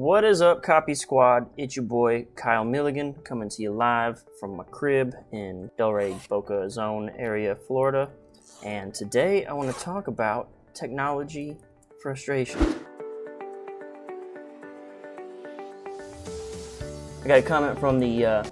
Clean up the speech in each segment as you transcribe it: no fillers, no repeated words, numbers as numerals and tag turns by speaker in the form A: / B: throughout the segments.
A: What is up, Copy Squad? It's your boy Kyle Milligan coming to you live from my crib in Delray, Boca Zone area, Florida. And today I want to talk about technology frustration. I got a comment from the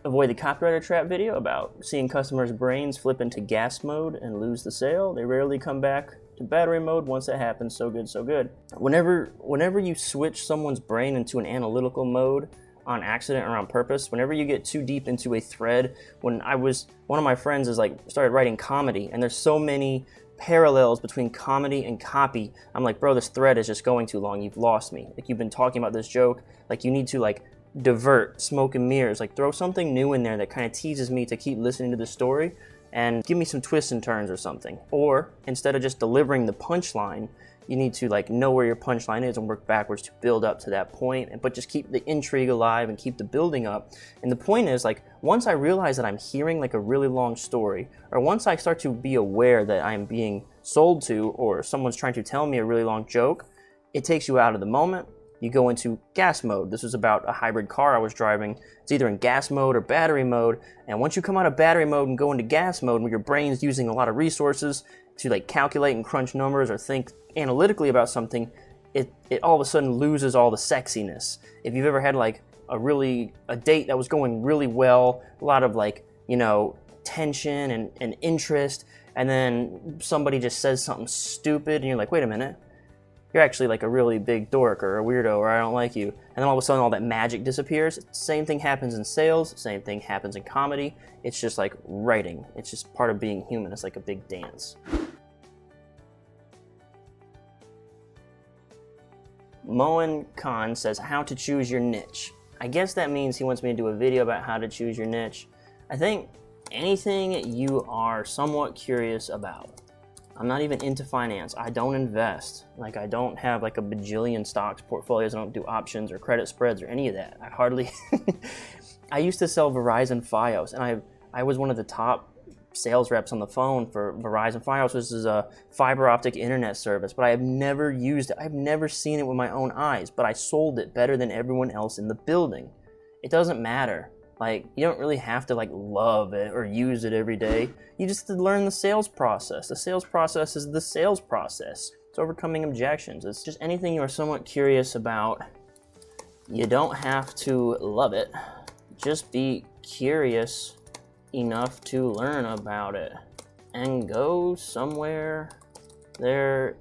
A: Avoid the Copywriter Trap video about seeing customers' brains flip into gas mode and lose the sale. They rarely come back to battery mode once that happens. So good, so good. Whenever you switch someone's brain into an analytical mode on accident or on purpose, whenever you get too deep into a thread, one of my friends started writing comedy, and there's so many parallels between comedy and copy. I'm like, bro, this thread is just going too long. You've lost me. Like, you've been talking about this joke. Like, you need to divert, smoke and mirrors, throw something new in there that kind of teases me to keep listening to the story and give me some twists and turns or something. Or instead of just delivering the punchline, you need to know where your punchline is and work backwards to build up to that point, but just keep the intrigue alive and keep the building up. And the point is, once I realize that I'm hearing a really long story, or once I start to be aware that I'm being sold to, or someone's trying to tell me a really long joke, it takes you out of the moment. You go into gas mode. This was about a hybrid car I was driving. It's either in gas mode or battery mode. And once you come out of battery mode and go into gas mode, where your brain's using a lot of resources to calculate and crunch numbers or think analytically about something, it all of a sudden loses all the sexiness. If you've ever had a date that was going really well, a lot of tension and interest, and then somebody just says something stupid and you're like, wait a minute, you're actually a really big dork or a weirdo, or I don't like you. And then all of a sudden all that magic disappears. Same thing happens in sales, same thing happens in comedy. It's just like writing. It's just part of being human. It's like a big dance. Moen Khan says, how to choose your niche. I guess that means he wants me to do a video about how to choose your niche. I think anything you are somewhat curious about. I'm not even into finance. I don't invest. I don't have a bajillion stocks portfolios. I don't do options or credit spreads or any of that. I hardly... I used to sell Verizon Fios, and I was one of the top sales reps on the phone for Verizon Fios, which is a fiber optic internet service, but I have never used it. I've never seen it with my own eyes, but I sold it better than everyone else in the building. It doesn't matter. You don't really have to love it or use it every day. You just have to learn the sales process. The sales process is the sales process. It's overcoming objections. It's just anything you are somewhat curious about. You don't have to love it. Just be curious enough to learn about it and go somewhere there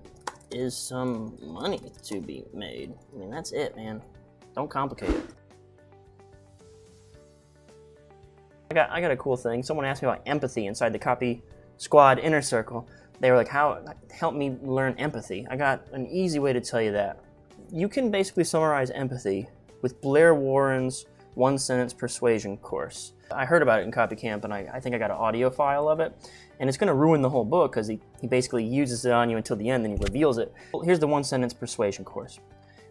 A: is some money to be made. I mean, that's it, man. Don't complicate it. I got a cool thing. Someone asked me about empathy inside the Copy Squad inner circle. They were like, help me learn empathy. I got an easy way to tell you that. You can basically summarize empathy with Blair Warren's one-sentence persuasion course. I heard about it in Copy Camp, and I think I got an audio file of it. And it's going to ruin the whole book because he basically uses it on you until the end, then he reveals it. Well, here's the one-sentence persuasion course.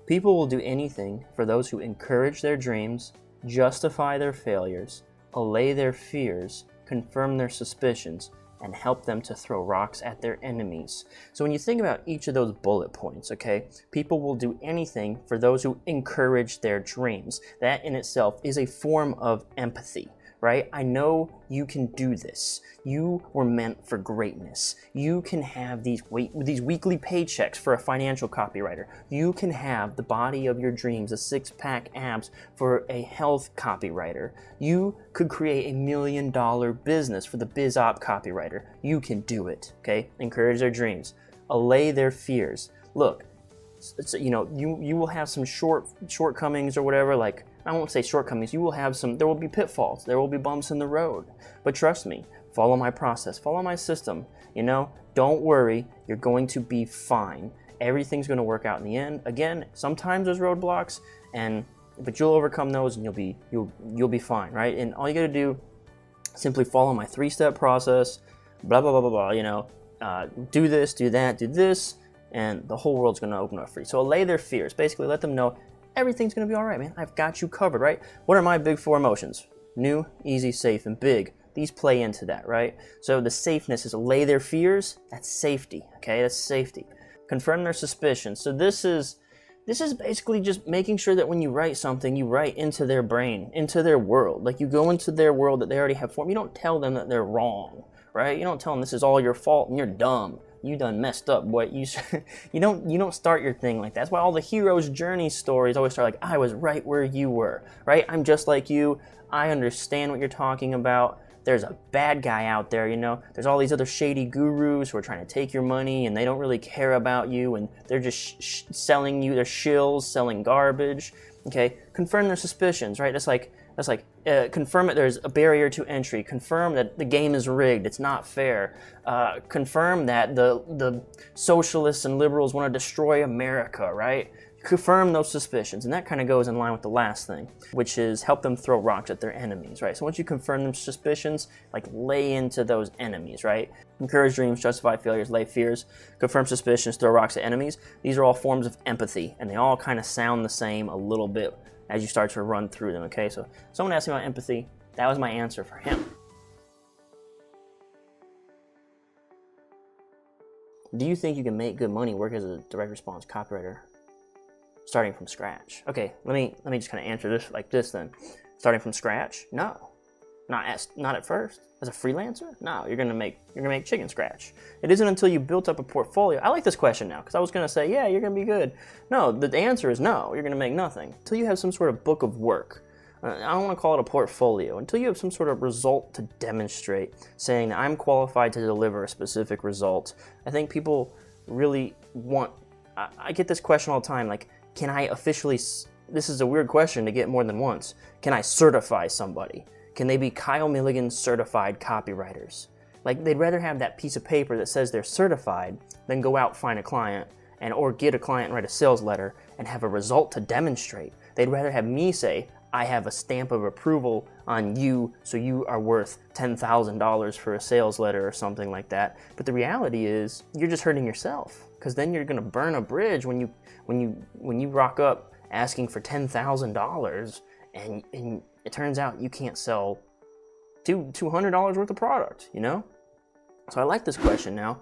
A: People will do anything for those who encourage their dreams, justify their failures, allay their fears, confirm their suspicions, and help them to throw rocks at their enemies. So when you think about each of those bullet points, okay, people will do anything for those who encourage their dreams. That in itself is a form of empathy, right? I know you can do this. You were meant for greatness. You can have these weekly paychecks for a financial copywriter. You can have the body of your dreams, the six-pack abs for a health copywriter. You could create $1 million business for the biz op copywriter. You can do it, okay? Encourage their dreams. Allay their fears. Look, you will have some shortcomings or whatever, I won't say shortcomings, there will be pitfalls, there will be bumps in the road. But trust me, follow my process, follow my system, don't worry, you're going to be fine. Everything's going to work out in the end. Again, sometimes there's roadblocks, but you'll overcome those and you'll be fine, right? And all you got to do, simply follow my 3-step process, blah, blah, blah, blah, blah, do this, do that, do this, and the whole world's going to open up for you. So allay their fears. Basically, let them know everything's going to be all right, man. I've got you covered, right? What are my big 4 emotions? New, easy, safe, and big. These play into that, right? So the safeness is allay their fears. That's safety, okay? That's safety. Confirm their suspicions. So this is This is basically just making sure that when you write something, you write into their brain, into their world. Like you go into their world that they already have formed. You don't tell them that they're wrong, right? You don't tell them this is all your fault and you're dumb. You done messed up, boy. You don't start your thing like that. That's why all the hero's journey stories always start like, I was right where you were, right? I'm just like you. I understand what you're talking about. There's a bad guy out there, you know. There's all these other shady gurus who are trying to take your money and they don't really care about you and they're just selling you, they're shills, selling garbage. Okay, confirm their suspicions, right? That's like confirm that there's a barrier to entry. Confirm that the game is rigged, it's not fair. Confirm that the socialists and liberals want to destroy America, right? Confirm those suspicions, and that kind of goes in line with the last thing, which is help them throw rocks at their enemies, right? So once you confirm them suspicions, like lay into those enemies, right? Encourage dreams, justify failures, lay fears, confirm suspicions, throw rocks at enemies. These are all forms of empathy, and they all kind of sound the same a little bit as you start to run through them, okay? So someone asked me about empathy. That was my answer for him. Do you think you can make good money work as a direct response copywriter starting from scratch? Okay, let me just kind of answer this like this then. Starting from scratch? No. Not at first. As a freelancer? No, you're gonna make chicken scratch. It isn't until you built up a portfolio. I like this question now because I was gonna say, yeah, you're gonna be good. No, the answer is no, you're gonna make nothing. Until you have some sort of book of work. I don't want to call it a portfolio. Until you have some sort of result to demonstrate, saying that I'm qualified to deliver a specific result. I think people really want, I get this question all the time, like, can I officially, this is a weird question to get more than once, can I certify somebody? Can they be Kyle Milligan certified copywriters? Like, they'd rather have that piece of paper that says they're certified than go out, find a client, or get a client and write a sales letter and have a result to demonstrate. They'd rather have me say, I have a stamp of approval on you, so you are worth $10,000 for a sales letter or something like that. But the reality is, you're just hurting yourself, because then you're gonna burn a bridge when you rock up asking for $10,000 and it turns out you can't sell $200 worth of product, you know? So I like this question now.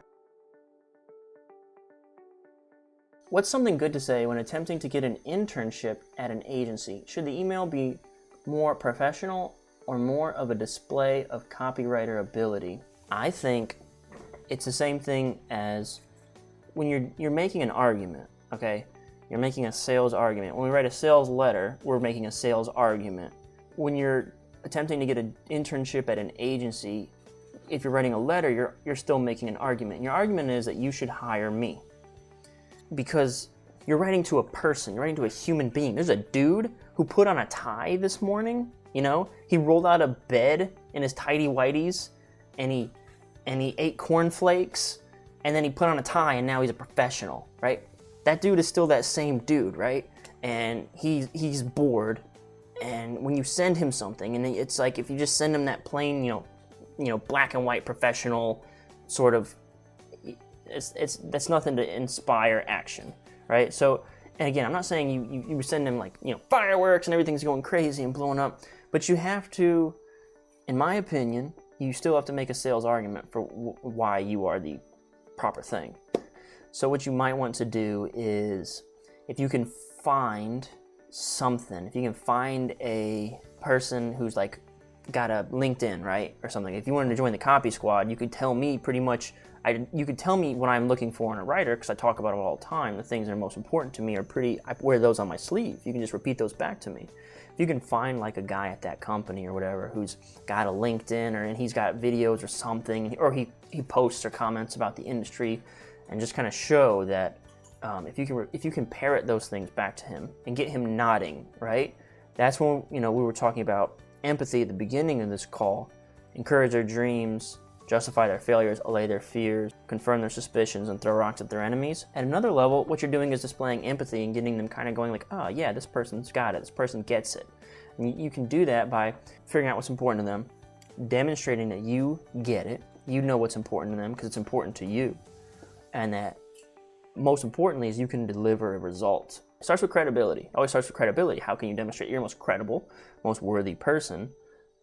A: What's something good to say when attempting to get an internship at an agency? Should the email be more professional or more of a display of copywriter ability? I think it's the same thing as when you're making an argument, okay? You're making a sales argument. When we write a sales letter, we're making a sales argument. When you're attempting to get an internship at an agency, if you're writing a letter, you're still making an argument. Your argument is that you should hire me. Because you're writing to a person, you're writing to a human being. There's a dude who put on a tie this morning, you know? He rolled out of bed in his tighty whities and he ate cornflakes and then he put on a tie and now he's a professional, right? That dude is still that same dude, right? And he's bored, and when you send him something, and it's like if you just send him that plain, you know, black and white professional sort of, that's nothing to inspire action, right? So, and again, I'm not saying you send him like, you know, fireworks and everything's going crazy and blowing up, but you have to, in my opinion, you still have to make a sales argument for why you are the proper thing. So what you might want to do is, if you can find something, if you can find a person who's like got a LinkedIn, right, or something. If you wanted to join the Copy Squad, you could tell me pretty much, you could tell me what I'm looking for in a writer, because I talk about it all the time. The things that are most important to me are I wear those on my sleeve. You can just repeat those back to me. If you can find like a guy at that company or whatever who's got a LinkedIn, and he's got videos or something, or he posts or comments about the industry, and just kind of show that if you can parrot those things back to him and get him nodding, right? That's when, you know, we were talking about empathy at the beginning of this call. Encourage their dreams, justify their failures, allay their fears, confirm their suspicions, and throw rocks at their enemies. At another level, what you're doing is displaying empathy and getting them kind of going like, oh yeah, this person's got it, this person gets it. And you can do that by figuring out what's important to them, demonstrating that you get it, you know what's important to them because it's important to you, and that most importantly is you can deliver a result. It starts with credibility. It always starts with credibility. How can you demonstrate you're most credible, most worthy person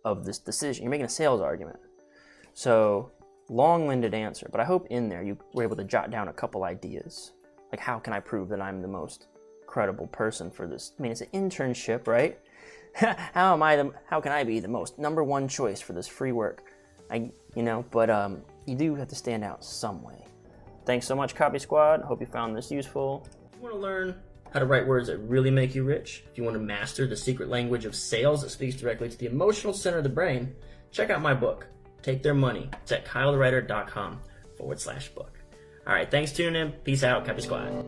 A: of this decision? You're making a sales argument. So, long-winded answer, but I hope in there you were able to jot down a couple ideas. Like, how can I prove that I'm the most credible person for this. I mean, it's an internship, right? How can I be the most number one choice for this free work? But you do have to stand out some way. Thanks so much, Copy Squad. Hope you found this useful. If you want to learn how to write words that really make you rich, if you want to master the secret language of sales that speaks directly to the emotional center of the brain, check out my book, Take Their Money. It's at kylewriter.com/book. All right, thanks for tuning in. Peace out, Copy Squad.